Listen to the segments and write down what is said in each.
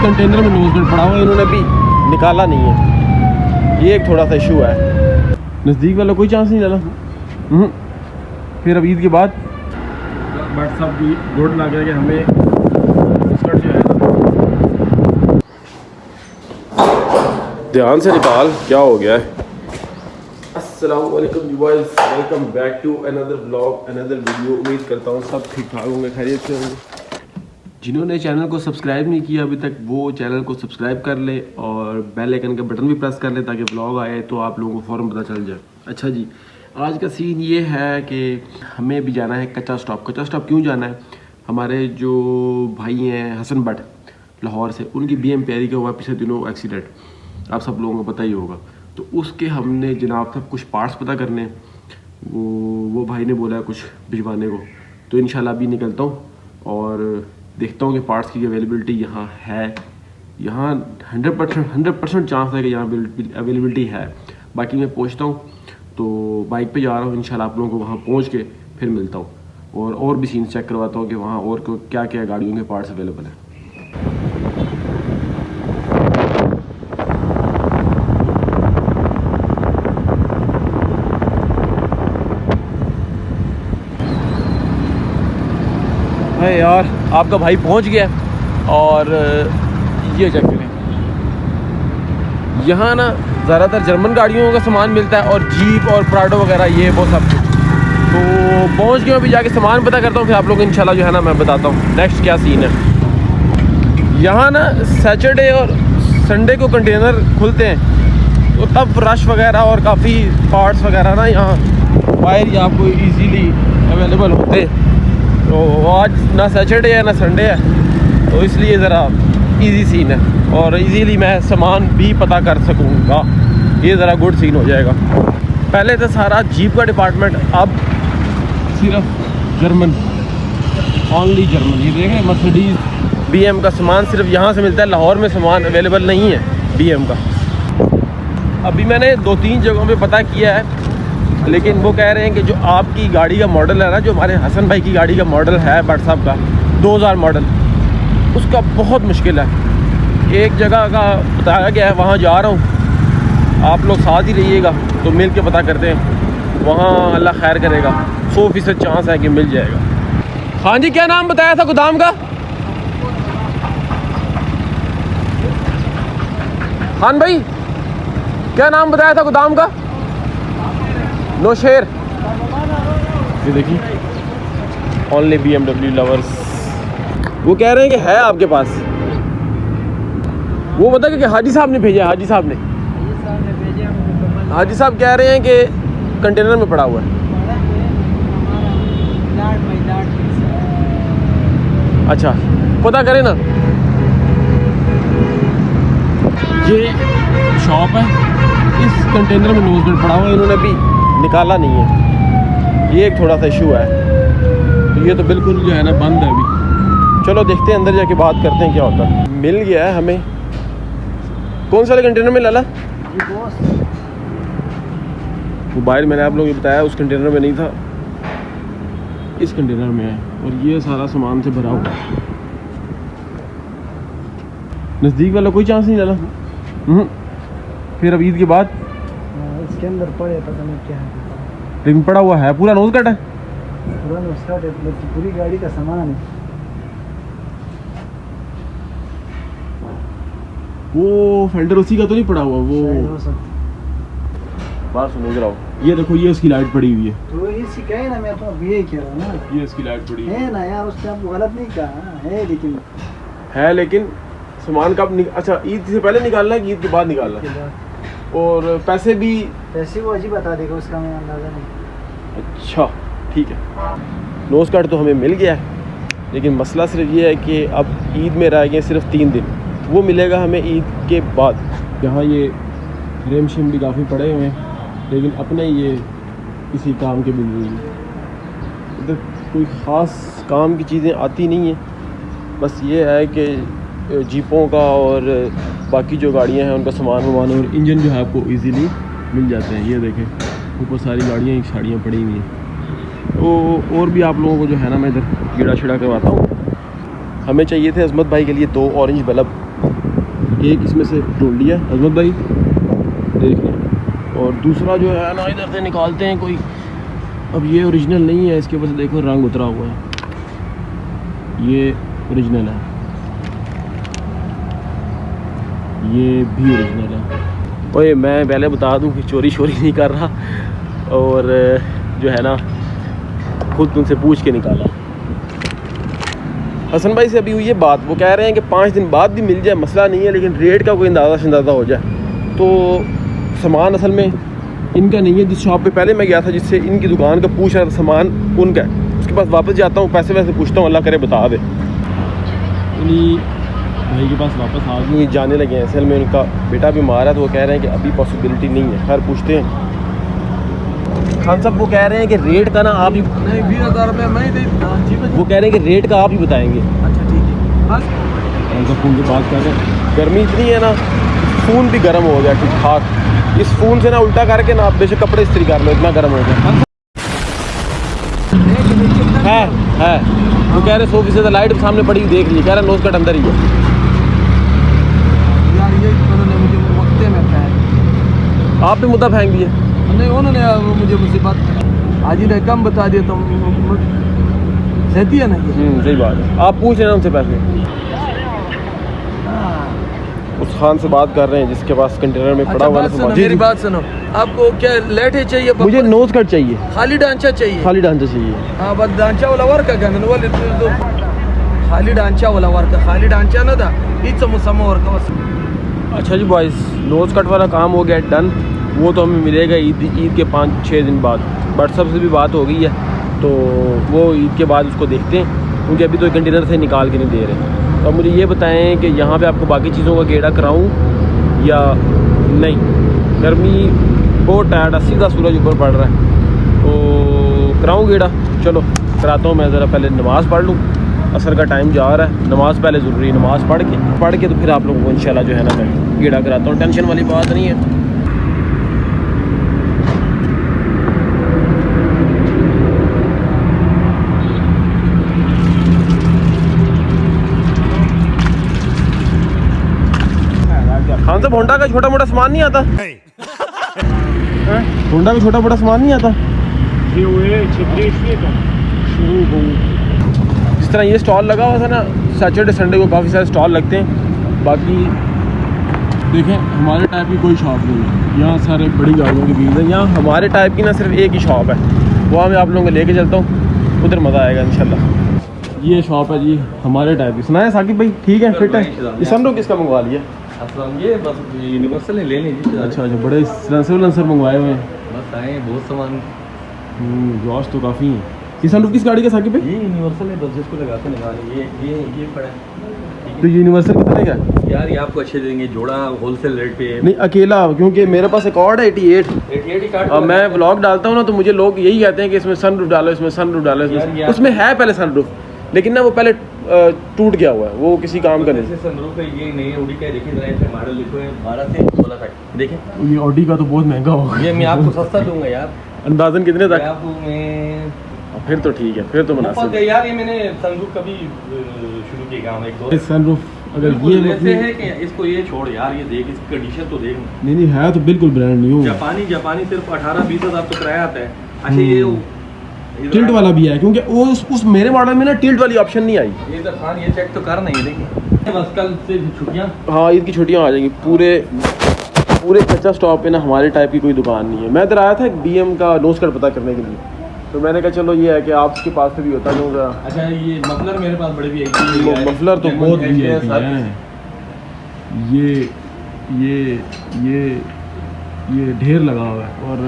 Container में knows belt पड़ा हुआ है, इन्होंने अभी निकाला नहीं है। ये एक थोड़ा सा इशू है। नज़दीक वाला कोई चांस नहीं डाला। फिर अब ईद के बाद बट सब गुड लग रहा है कि हमें बिस्कुट जो है ध्यान से निकाल, क्या हो गया है। अस्सलाम वालेकुम viewers, welcome back to another vlog, another video. उम्मीद करता हूँ सब ठीक ठाक होंगे, खैरियत से होंगे। जिन्होंने चैनल को सब्सक्राइब नहीं किया अभी तक, वो चैनल को सब्सक्राइब कर ले और बेल आइकन का बटन भी प्रेस कर ले ताकि व्लॉग आए तो आप लोगों को फ़ौरन पता चल जाए। अच्छा जी, आज का सीन ये है कि हमें भी जाना है कच्चा स्टॉप। कच्चा स्टॉप क्यों जाना है? हमारे जो भाई हैं हसन भट्ट लाहौर से, उनकी BM प्यारी का हुआ पिछले दिनों एक्सीडेंट, आप सब लोगों को पता ही होगा। तो उसके हमने जनाब तक कुछ पार्ट्स पता करने, वो भाई ने बोला है कुछ भिजवाने को। तो इंशाल्लाह अभी निकलता हूँ और देखता हूँ कि पार्ट्स की अवेलेबिलिटी यहाँ है। यहाँ 100% चांस है कि यहाँ अवेलेबिलिटी है। बाकी मैं पूछता हूँ, तो बाइक पे जा रहा हूँ, इंशाल्लाह आप लोगों को वहाँ पहुँच के फिर मिलता हूँ और भी सीन चेक करवाता हूँ कि वहाँ और क्या क्या गाड़ियों के पार्ट्स अवेलेबल हैं। है यार, आपका भाई पहुंच गया और ये चेक करें, यहाँ ना ज़्यादातर जर्मन गाड़ियों का सामान मिलता है और जीप और प्राडो वगैरह ये वो सब कुछ। तो पहुंच गया, अभी जाके सामान पता करता हूँ, फिर आप लोग इंशाल्लाह जो है ना मैं बताता हूँ नेक्स्ट क्या सीन है। यहाँ ना सैटरडे और संडे को कंटेनर खुलते हैं, तो तब रश वगैरह और काफ़ी पार्ट्स वगैरह ना यहाँ वायर ही आपको ईज़िली अवेलेबल होते हैं। तो आज ना सैटरडे है ना संडे है, तो इसलिए ज़रा इजी सीन है और इजीली मैं सामान भी पता कर सकूँगा। ये ज़रा गुड सीन हो जाएगा। पहले तो सारा जीप का डिपार्टमेंट, अब सिर्फ जर्मन, ओनली जर्मन। ये देखें मर्सिडीज़ BM का सामान सिर्फ यहाँ से मिलता है, लाहौर में सामान अवेलेबल नहीं है BM का। अभी मैंने 2-3 जगहों पे पता किया है, लेकिन वो कह रहे हैं कि जो आपकी गाड़ी का मॉडल है ना, जो हमारे हसन भाई की गाड़ी का मॉडल है भट्ट साहब का 2000 मॉडल, उसका बहुत मुश्किल है। एक जगह का बताया गया है, वहाँ जा रहा हूँ, आप लोग साथ ही रहिएगा तो मिल के पता करते हैं। वहाँ अल्लाह खैर करेगा, 100% चांस है कि मिल जाएगा। हाँ जी, क्या नाम बताया था गोदाम का? खान भाई, क्या नाम बताया था गोदाम का? नौशेर। ये देखिए, ओनली BMW लवर्स। वो कह रहे हैं कि है आपके पास। वो बता कि हाजी साहब ने भेजा है, हाजी साहब कह रहे हैं कि कंटेनर में पड़ा हुआ है। अच्छा, पता करें ना। ये शॉप है, इस कंटेनर में नोज बेल्ट पड़ा हुआ है, इन्होंने अभी निकाला नहीं है। ये एक थोड़ा सा इशू है। तो ये तो बिल्कुल जो है ना बंद है अभी। चलो देखते हैं, अंदर जाके बात करते हैं क्या होता है। मिल गया है हमें। कौन सा कंटेनर में लाला? वो बाहर मैंने आप लोगों को बताया उस कंटेनर में नहीं था, इस कंटेनर में है और ये सारा सामान से भरा हुआ है। नज़दीक वाला कोई चांस नहीं डाला। फिर अब ईद के बाद इसके अंदर पड़े, पता नहीं क्या है, लेकिन पड़ा हुआ है। पूरा नोज कट है, पूरा नोज कट है, मतलब पूरी गाड़ी का सामान है। वो फेल्डर उसी का तो नहीं पड़ा हुआ? वो बात सुनो जरा, ये देखो, ये उसकी लाइट पड़ी हुई है। तो इसी का है ना, मैं तो अभी यही कह रहा हूँ ना, ये उसकी लाइट पड़ी है ना यार, उसने आपको गलत नहीं कहा है, लेकिन सामान कब अच्छा, ईद से पहले निकालना है कि ईद के बाद निकालना है? और पैसे वो अजीब बता देगा, उसका मैं अंदाज़ा नहीं। अच्छा ठीक है। नोज कार्ड तो हमें मिल गया है, लेकिन मसला सिर्फ ये है कि अब ईद में रह गए सिर्फ 3 दिन, वो मिलेगा हमें ईद के बाद। यहाँ ये रेम शेम भी काफ़ी पड़े हुए हैं, लेकिन अपने ये किसी काम के मिल रही है। इधर कोई ख़ास काम की चीज़ें आती नहीं हैं, बस ये है कि जीपों का और बाकी जो गाड़ियां हैं उनका सामान वामान और इंजन जो है आपको इजीली मिल जाते हैं। ये देखें, ऊपर सारी गाड़ियां साड़ियाँ पड़ी हुई हैं। तो और भी आप लोगों को जो है ना मैं इधर कीड़ा छिड़ा करवाता हूँ। हमें चाहिए थे अजमत भाई के लिए 2 ऑरेंज बल्ब, एक इसमें से ढूंढ लिया अजमत भाई, देख लिया। और दूसरा जो है ना इधर से निकालते हैं कोई, अब ये ओरिजिनल नहीं है, इसके ऊपर से देखो रंग उतरा हुआ है, ये ओरिजिनल है, ये भी ओरिजिनल है। ओए मैं पहले बता दूं कि चोरी शोरी नहीं कर रहा, और जो है ना खुद तुमसे पूछ के निकाला। हसन भाई से अभी हुई है बात, वो कह रहे हैं कि 5 दिन बाद भी मिल जाए मसला नहीं है, लेकिन रेट का कोई अंदाज़ा शंदाज़ा हो जाए। तो सामान असल में इनका नहीं है, जिस शॉप पे पहले मैं गया था जिससे इनकी दुकान का पूछ रहा था सामान उनका है, उसके पास वापस जाता हूँ, पैसे वैसे पूछता हूँ, अल्लाह करे बता दे। इन्हीं भाई के पास वापस आ गई, जाने लगे हैं। असल में उनका बेटा बीमार है तो वो कह रहे हैं कि अभी पॉसिबिलिटी नहीं है, खैर पूछते हैं। खान साहब वो कह रहे हैं कि रेट का ना आप ही, नहीं 20,000 रुपये मैं ही दे, वो कह रहे हैं कि रेट का आप ही बताएंगे। अच्छा ठीक है बस। उनका फ़ोन की बात कर रहे हैं, गर्मी इतनी है ना, फ़ोन भी गर्म हो गया ठीक ठाक, इस फ़ोन से ना उल्टा करके ना आप बेशक कपड़े इस्त्री कर लो, इतना गर्म हो गया है। वो कह रहे 100% लाइट सामने पड़ी हुई देख ली, कह रहे नोज कट अंदर ही है। यार ये उन्होंने मुझे वक्ते में कहा, आप भी मुद्दा फेंक दिए। नहीं उन्होंने मुझे मुसीबत आज ही ने कम बता दिया, तुम सहती है ना ये। सही बात है, आप पूछ लेना उनसे पैसे। उस खान से बात कर रहे हैं जिसके पास कंटेनर में पड़ा हुआ है। मेरी बात सुनो, आपको क्या लेटे चाहिए? मुझे नोज कट चाहिए, खाली ढांचा चाहिए। खाली ढांचा चाहिए। हाँ बस ढांचा वाला वर्क है गंदन वाले तो खाली ढांचा वाला वर्क, खाली ढांचा ना था ईद से मुसम्मा वर्क बस। अच्छा जी बॉयज़, नोज कट वाला काम हो गया डन, वो तो हमें मिलेगा ईद के 5-6 दिन बाद। व्हाट्सअप से भी बात हो गई है, तो वो ईद के बाद उसको देखते हैं, क्योंकि अभी तो कंटेनर से निकाल के नहीं दे रहे। तो मुझे ये बताएं कि यहाँ पे आपको बाकी चीज़ों का गेड़ा कराऊँ या नहीं। गर्मी बहुत टायर्ड, 80 का सूरज ऊपर पड़ रहा है, तो कराऊँ गेड़ा? चलो कराता हूँ। मैं ज़रा पहले नमाज़ पढ़ लूँ, असर का टाइम जा रहा है, नमाज़ पहले ज़रूरी है। नमाज़ पढ़ के तो फिर आप लोगों को इंशाल्लाह जो है ना मैं गेड़ा कराता हूँ, टेंशन वाली बात नहीं है। खान साहब होंडा का छोटा मोटा सामान नहीं आता? होंडा का छोटा मोटा सामान नहीं आता? जिस तरह ये स्टॉल लगा हुआ था ना, सैटरडे संडे को काफ़ी सारे स्टॉल लगते हैं। बाकी देखें हमारे टाइप की कोई शॉप नहीं है यहाँ, सारे बड़ी गाड़ियों के बीच है। यहाँ हमारे टाइप की ना सिर्फ एक ही शॉप है, वहाँ मैं आप लोगों को लेके चलता हूँ, उधर मज़ा आएगा इंशाल्लाह। ये शॉप है जी हमारे टाइप की। सुना है साकिब भाई? ठीक है, फिट है। ये सनरूफ किसका मंगवा लिया? ये बस यूनिवर्सल ले लीजिए। अच्छा, बड़े सेंसर मंगवाए हुए हैं, बस आए बहुत सामान। ग्लॉस तो काफ़ी है। ये सनरूफ किस गाड़ी का साकिब भाई? ये यूनिवर्सल है, बस जिसको लगाते निकाले। ये पड़ा है। तो यूनिवर्सल कितने का यार ये आपको अच्छे देंगे, जोड़ा होलसेल रेट पे। नहीं अकेला, क्योंकि मेरे पास एक और है 88 ही कार्ड। और मैं व्लॉग डालता हूँ ना, तो मुझे लोग यही कहते हैं कि इसमें सनरूफ डालो, इसमें सनरूफ डालो। उसमें है पहले सनरूफ, लेकिन ना वो पहले टूट गया हुआ है, वो किसी काम का नहीं। सनरूफ है, ये नई ऑडी का देखिए जरा, इसमें मॉडल लिखो है 12 से 16 तक। देखिए ये ऑडी का तो बहुत महंगा होगा। ये मैं आपको सस्ता दूंगा यार। अंदाजन कितने तक? आपको मैं फिर तो ठीक है, फिर तो मुनासिब है यार। ये मैंने सनरूफ कभी शुरू किया काम 1-2 सनरूफ। अगर ये ऐसे है कि इसको ये छोड़ यार, ये देख इसकी कंडीशन तो देख। नहीं है तो बिल्कुल ब्रांड न्यू। जापानी सिर्फ 18-20 हज़ार तो किराया आता है। अच्छा ये टिल्ट वाला भी है, क्योंकि उस मेरे मॉडल में ना टिल्ट वाली ऑप्शन नहीं आई। ये तो खान ये चेक तो कर नहीं देखिए, बस कल से छुट्टियाँ। हाँ ईद की छुट्टियाँ आ जाएंगी। पूरे चचा स्टॉप पे ना हमारे टाइप की कोई दुकान नहीं है। मैं इधर आया था BM का नोज कट पता करने के लिए, तो मैंने कहा चलो ये है कि आपके पास से भी होता जाऊँगा। अच्छा ये मफलर मेरे पास बड़े भी है। मफलर तो बहुत VIP है। ये ढेर लगा हुआ है, और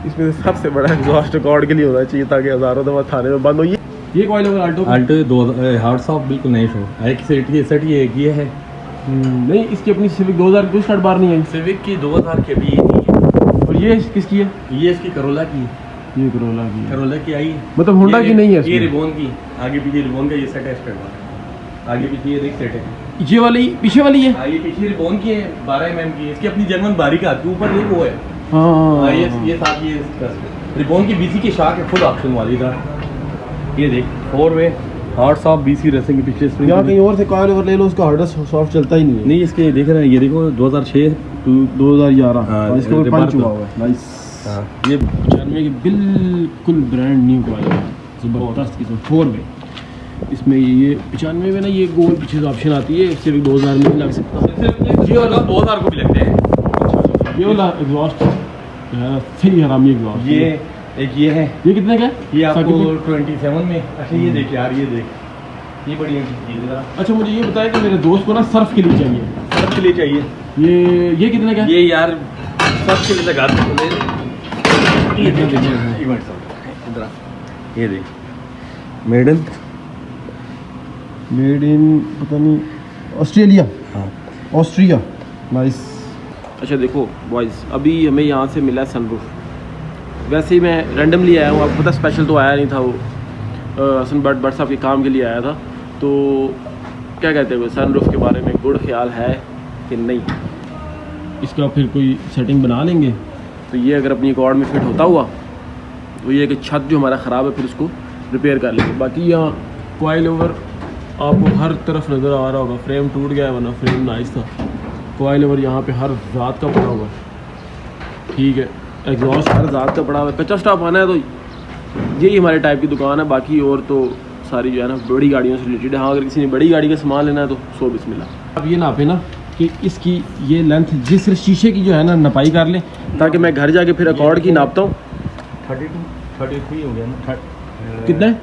इसमें सबसे बड़ा एग्जॉस्ट रिकॉर्ड के लिए होना चाहिए ताकि हज़ारों दफ़ा थाने में बंद हो। ये कॉइल होगा आल्टो 2 हार्ड सॉफ्ट बिल्कुल नई शो है। सेट ये है नहीं, इसकी अपनी सिविक 2000 की स्टार्ट बार नहीं है। सिविक की 2000 की अभी नहीं है। और ये किसकी है? ये इसकी करोला की। ये करोला की आई, मतलब होंडा की नहीं है। ये रिबॉन की आगे पीछे रिबॉन का ये सेट है, स्पेयर आगे पीछे ये देख सेट है। ये वाली पीछे वाली है। ये पीछे रिबॉन की है 12 mm की। इसकी अपनी जर्मन बारी का आती है, ऊपर एक वो है। हाँ ये साथ ये रिबॉन की BC की शाख है, फुल ऑप्शन वाली था। ये देख 4 वे हार्ड सॉफ्ट बीसी रेसिंग के पिछले स्प्रिंग यहाँ कहीं और से कॉयल ओवर ले लो, उसका हार्डर सॉफ्ट चलता ही नहीं है। नहीं, इसके देख रहे हैं, ये देखो 2006 टू 2011 हाँ, इसके ऊपर पंच हुआ हुआ है। नाइस। ये 95 की बिल्कुल ब्रांड न्यू कॉयल है, ज़बरदस्त किस्म 4 वे। इसमें ये 95 में ना ये गोल पीछे से ऑप्शन आती है, इससे भी 2000 में भी लग सकता ये वाला 2000 को भी लगते हैं। है। ये वाला एग्जॉस्ट सही हरामी एग्जॉस्ट। ये एक ये है, ये कितने का है? ये आपको सर्टिफिकेट? 27 में। अच्छा ये देख यार, ये देख, ये बढ़िया चीज़ है। अच्छा मुझे ये बताया कि मेरे दोस्त को ना सर्फ के लिए चाहिए। सर्फ के लिए चाहिए। ये कितने का है? ये यार सर्फ के लिए लगा दो। ये कितना देख, देखिए। इवेंट सर्फ इधर आ, ये देख, मेड इन पता नहीं ऑस्ट्रेलिया। हाँ ऑस्ट्रिया। नाइस। अच्छा देखो बॉयज़, अभी हमें यहाँ से मिला है सनरूफ। वैसे ही मैं रैंडमली आया हूँ, आपको पता स्पेशल तो आया नहीं था, वो हसन भट्ट साहब के काम के लिए आया था। तो क्या कहते हैं सनरूफ के बारे में गुड ख्याल है कि नहीं, इसका फिर कोई सेटिंग बना लेंगे। तो ये अगर अपनी अकॉर्ड में फिट होता हुआ तो ये कि छत जो हमारा ख़राब है फिर उसको रिपेयर कर लेंगे। बाकी यहाँ कॉइल ओवर आपको हर तरफ नज़र आ रहा होगा, फ्रेम टूट गया है वरना फ्रेम नाइस था। कॉइल ओवर यहाँ पे हर ज़ात का पड़ा हुआ है, ठीक है। एग्जॉस्ट हर ज़ात का पड़ा हुआ है। कच्चा स्टॉप आना है तो यही हमारे टाइप की दुकान है। बाकी और तो सारी जो है ना बड़ी गाड़ियों से रिलेटेड है। हाँ, अगर किसी ने बड़ी गाड़ी का सामान लेना है तो 100 बिस्मिल्लाह। अब ये नापे ना कि इसकी ये लेंथ जिस शीशे की जो है ना नपाई कर लें, ताकि मैं घर जाके फिर अकॉर्ड की नापता हूँ। 33 हो गया ना। कितना है?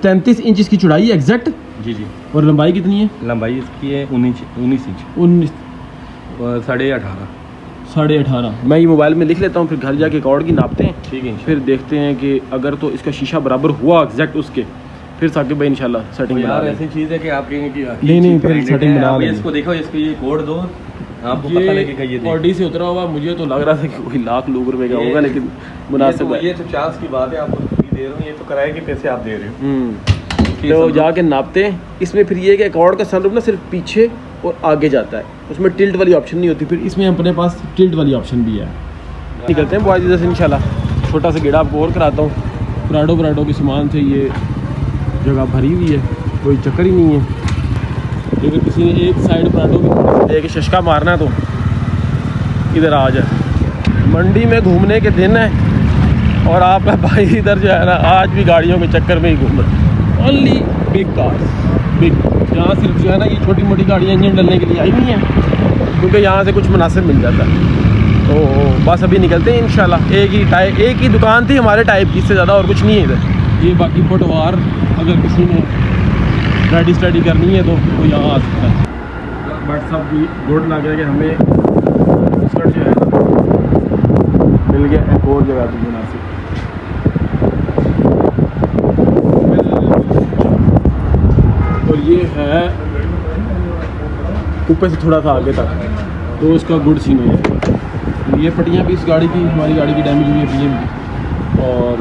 33 इंच इसकी चौड़ाई एग्जैक्ट। जी जी। और लंबाई कितनी है? लंबाई इसकी है 19 इंच 19 और 18.5। 18.5। मैं ये मोबाइल में लिख लेता हूँ, फिर घर जाके अकॉर्ड की नापते हैं, ठीक है। फिर देखते हैं कि अगर तो इसका शीशा बराबर हुआ एग्जैक्ट उसके, फिर साकिब भाई इंशाल्लाह सेटिंग बना यार लेंगे। ऐसी चीज़ है कि आप कहेंगे कि नहीं, फिर सेटिंग बना आप लेंगे। इसको देखो, इसको ये कोड दो, आपको पता लगेगा। ये देखो, ऑडी से उतरा हुआ, मुझे तो लग रहा था कि कोई लाख रुपए का होगा, लेकिन मुनासिब है। ये तो चांस की बात है, आपको फ्री दे रहा हूँ, ये तो किराए के पैसे आप दे रहे हो। तो जाके नापते हैं। इसमें फिर ये कि अकॉर्ड का सनरूफ ना सिर्फ पीछे और आगे जाता है, उसमें टिल्ट वाली ऑप्शन नहीं होती। फिर इसमें अपने पास टिल्ट वाली ऑप्शन भी है। निकलते हैं बॉयज इधर से इंशाल्लाह। छोटा सा गेड़ा आपको और कराता हूँ। प्राडो के सामान से ये जगह भरी हुई है, कोई चक्कर ही नहीं है। अगर किसी ने एक साइड प्राडो की लेके शशका मारना है तो इधर आ जाए। मंडी में घूमने के दिन है और आपका भाई इधर जो है ना आज भी गाड़ियों के चक्कर में ही घूम रहा है। Only big cars, big. यहाँ सिर्फ जो है ना ये छोटी मोटी गाड़ियाँ इंजन डालने के लिए आई हुई हैं, क्योंकि यहाँ से कुछ मुनासिब मिल जाता है। तो बस अभी निकलते हैं इंशाल्लाह। एक ही दुकान थी हमारे टाइप की, इससे ज़्यादा और कुछ नहीं है इधर। ये बाकी पटवार अगर किसी ने रेडी स्टडी करनी है तो वो यहाँ आ सकता है। बट सब भी गुड लग गया कि हमें स्कर्ट जो है मिल गया एक और जगह भी मुनासिब। और ये है ऊपर से थोड़ा सा आगे तक, तो इसका गुड सीन है। ये पट्टियाँ भी इस गाड़ी की, हमारी गाड़ी की डैमेज हुई है पीछे भी, और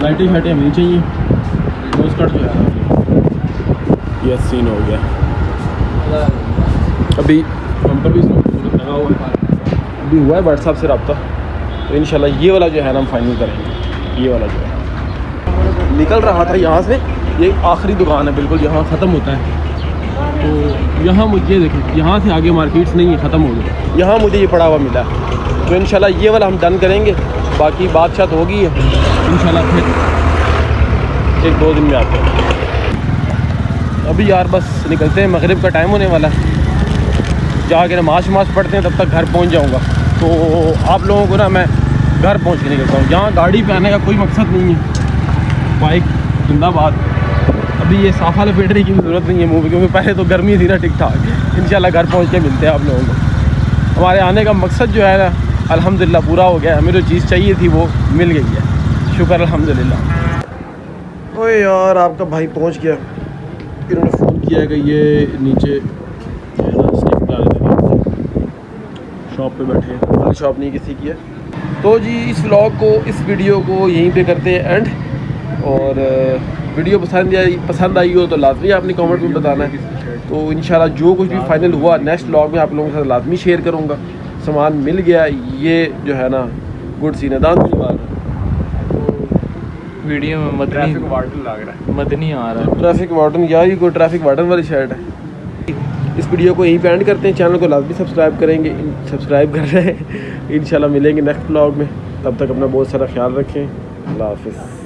लाइटें शाइटें हमें चाहिए। तो स्कर्ट जो है ये सीन हो गया। अभी बम्पर भी इसमें लगा हुआ है, अभी हुआ है व्हाट्सएप से रब्ता। तो इंशाल्लाह ये वाला जो है ना हम फाइनल करेंगे। ये वाला जो है निकल रहा था यहाँ से, ये आखिरी दुकान है बिल्कुल, यहाँ ख़त्म होता है। तो यहाँ मुझे देखें, यहाँ से आगे मार्केट्स नहीं है, ख़त्म हो गया। यहाँ मुझे ये पड़ा हुआ मिला, तो इंशाल्लाह ये वाला हम डन करेंगे। बाकी बात शात होगी इंशाल्लाह, फिर 1-2 दिन में आते हैं। अभी यार बस निकलते हैं, मगरिब का टाइम होने वाला है, जाके नमाज पढ़ते हैं, तब तक घर पहुँच जाऊँगा। तो आप लोगों को ना मैं घर पहुँच के निकलता हूँ। यहाँ गाड़ी पे आने का कोई मकसद नहीं है, बाइक जिंदाबाद। अभी ये साफ़ा लपेटने की ज़रूरत नहीं है मुँह पे, क्योंकि पहले तो गर्मी थी ना ठीक ठाक। इंशाल्लाह घर पहुँच के मिलते हैं आप लोगों को। हमारे आने का मकसद जो है ना अल्हम्दुलिल्लाह पूरा हो गया। हमें जो चीज़ चाहिए थी वो मिल गई है, शुक्र अल्हम्दुलिल्लाह। ओए यार आपका भाई पहुँच गया। इन्होंने फ़ोन किया है कि ये नीचे शॉप पे बैठे हैं, हमारी शॉप नहीं किसी की है। तो जी इस व्लॉग को, इस वीडियो को यहीं पे करते हैं एंड। और वीडियो पसंद आई हो तो लाजमी आपने कमेंट में बताना है। तो इंशाल्लाह जो कुछ भी फाइनल हुआ नेक्स्ट व्लॉग में आप लोगों के साथ लाजमी शेयर करूँगा। सामान मिल गया, ये जो है ना गुड सीन है, दांत भी मार। तो वीडियो में ट्रैफिक मदनी वार्डन लग रहा है। मदनी आ रहा है। ट्रैफिक वार्डन, यार ये कोई ट्रैफिक वार्डन वाली शर्ट है। इस वीडियो को यहीं पे एंड करते हैं। चैनल को लाजमी सब्सक्राइब करेंगे, सब्सक्राइब कर रहे हैं। इंशाल्लाह मिलेंगे नेक्स्ट ब्लॉग में। तब तक अपना बहुत सारा ख्याल रखें। अल्लाह हाफिज़।